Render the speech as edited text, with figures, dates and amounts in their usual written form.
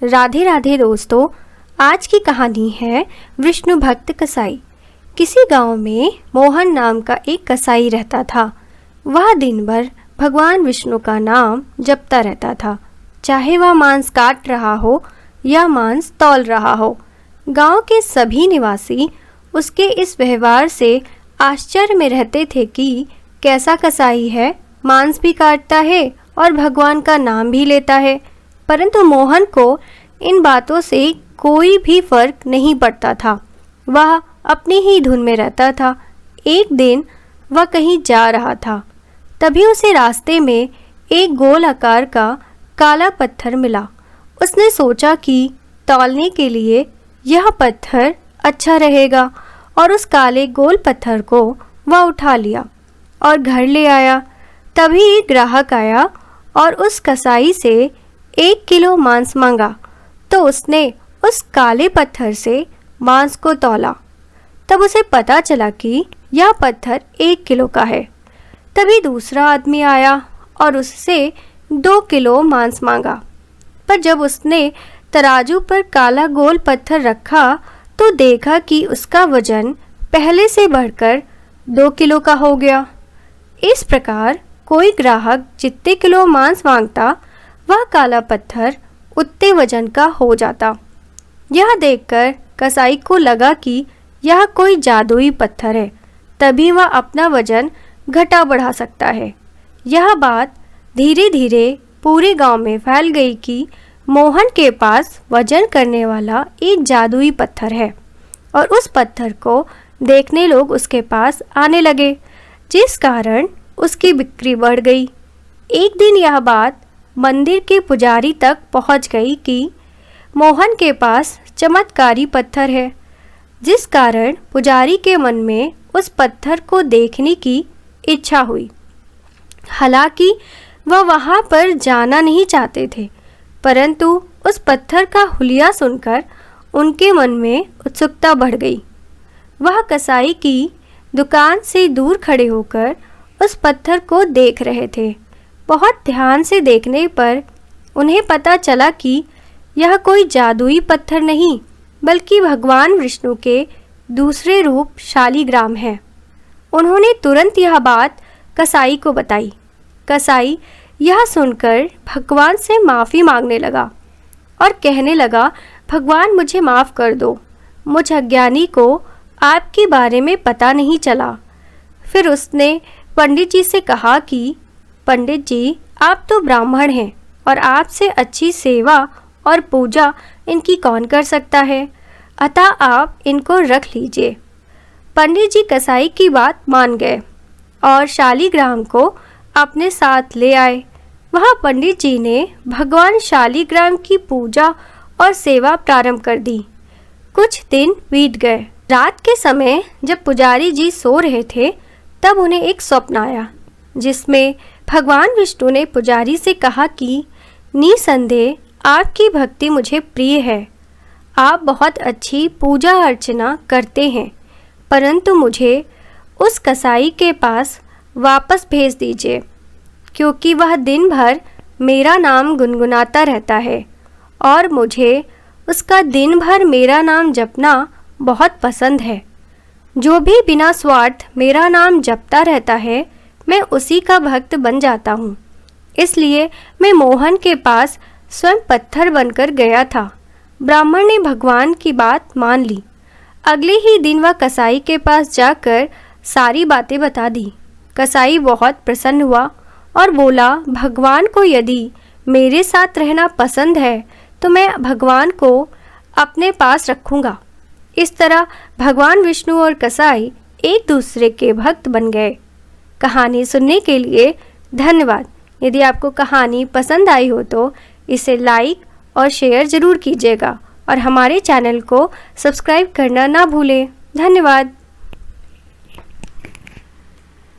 राधे राधे दोस्तों, आज की कहानी है विष्णु भक्त कसाई। किसी गांव में मोहन नाम का एक कसाई रहता था। वह दिन भर भगवान विष्णु का नाम जपता रहता था, चाहे वह मांस काट रहा हो या मांस तौल रहा हो। गांव के सभी निवासी उसके इस व्यवहार से आश्चर्य में रहते थे कि कैसा कसाई है, मांस भी काटता है और भगवान का नाम भी लेता है। परंतु मोहन को इन बातों से कोई भी फर्क नहीं पड़ता था। वह अपनी ही धुन में रहता था। एक दिन वह कहीं जा रहा था, तभी उसे रास्ते में एक गोल आकार का काला पत्थर मिला। उसने सोचा कि तौलने के लिए यह पत्थर अच्छा रहेगा और उस काले गोल पत्थर को वह उठा लिया और घर ले आया। तभी एक ग्राहक आया और उस कसाई से 1 किलो मांस मांगा, तो उसने उस काले पत्थर से मांस को तौला। तब उसे पता चला कि यह पत्थर 1 किलो का है। तभी दूसरा आदमी आया और उससे 2 किलो मांस मांगा, पर जब उसने तराजू पर काला गोल पत्थर रखा तो देखा कि उसका वजन पहले से बढ़कर 2 किलो का हो गया। इस प्रकार कोई ग्राहक जितने किलो मांस मांगता, वह काला पत्थर उतने वजन का हो जाता। यह देखकर कसाई को लगा कि यह कोई जादुई पत्थर है, तभी वह अपना वजन घटा बढ़ा सकता है। यह बात धीरे धीरे पूरे गांव में फैल गई कि मोहन के पास वजन करने वाला एक जादुई पत्थर है, और उस पत्थर को देखने लोग उसके पास आने लगे, जिस कारण उसकी बिक्री बढ़ गई। एक दिन यह बात मंदिर के पुजारी तक पहुंच गई कि मोहन के पास चमत्कारी पत्थर है, जिस कारण पुजारी के मन में उस पत्थर को देखने की इच्छा हुई। हालांकि वह वहां पर जाना नहीं चाहते थे, परंतु उस पत्थर का हुलिया सुनकर उनके मन में उत्सुकता बढ़ गई। वह कसाई की दुकान से दूर खड़े होकर उस पत्थर को देख रहे थे। बहुत ध्यान से देखने पर उन्हें पता चला कि यह कोई जादुई पत्थर नहीं, बल्कि भगवान विष्णु के दूसरे रूप शालिग्राम है। उन्होंने तुरंत यह बात कसाई को बताई। कसाई यह सुनकर भगवान से माफ़ी मांगने लगा और कहने लगा, भगवान मुझे माफ़ कर दो, मुझ अज्ञानी को आपके बारे में पता नहीं चला। फिर उसने पंडित जी से कहा कि पंडित जी, आप तो ब्राह्मण हैं और आपसे अच्छी सेवा और पूजा इनकी कौन कर सकता है, अतः आप इनको रख लीजिए। पंडित जी कसाई की बात मान गए और शालिग्राम को अपने साथ ले आए। वहाँ पंडित जी ने भगवान शालिग्राम की पूजा और सेवा प्रारंभ कर दी। कुछ दिन बीत गए। रात के समय जब पुजारी जी सो रहे थे, तब उन्हें एक स्वप्न आया, जिसमें भगवान विष्णु ने पुजारी से कहा कि निसंदेह आपकी भक्ति मुझे प्रिय है, आप बहुत अच्छी पूजा अर्चना करते हैं, परंतु मुझे उस कसाई के पास वापस भेज दीजिए, क्योंकि वह दिन भर मेरा नाम गुनगुनाता रहता है और मुझे उसका दिन भर मेरा नाम जपना बहुत पसंद है। जो भी बिना स्वार्थ मेरा नाम जपता रहता है, मैं उसी का भक्त बन जाता हूँ। इसलिए मैं मोहन के पास स्वयं पत्थर बनकर गया था। ब्राह्मण ने भगवान की बात मान ली। अगले ही दिन वह कसाई के पास जाकर सारी बातें बता दी। कसाई बहुत प्रसन्न हुआ और बोला, भगवान को यदि मेरे साथ रहना पसंद है तो मैं भगवान को अपने पास रखूँगा। इस तरह भगवान विष्णु और कसाई एक दूसरे के भक्त बन गए। कहानी सुनने के लिए धन्यवाद। यदि आपको कहानी पसंद आई हो तो इसे लाइक और शेयर ज़रूर कीजिएगा और हमारे चैनल को सब्सक्राइब करना ना भूलें। धन्यवाद।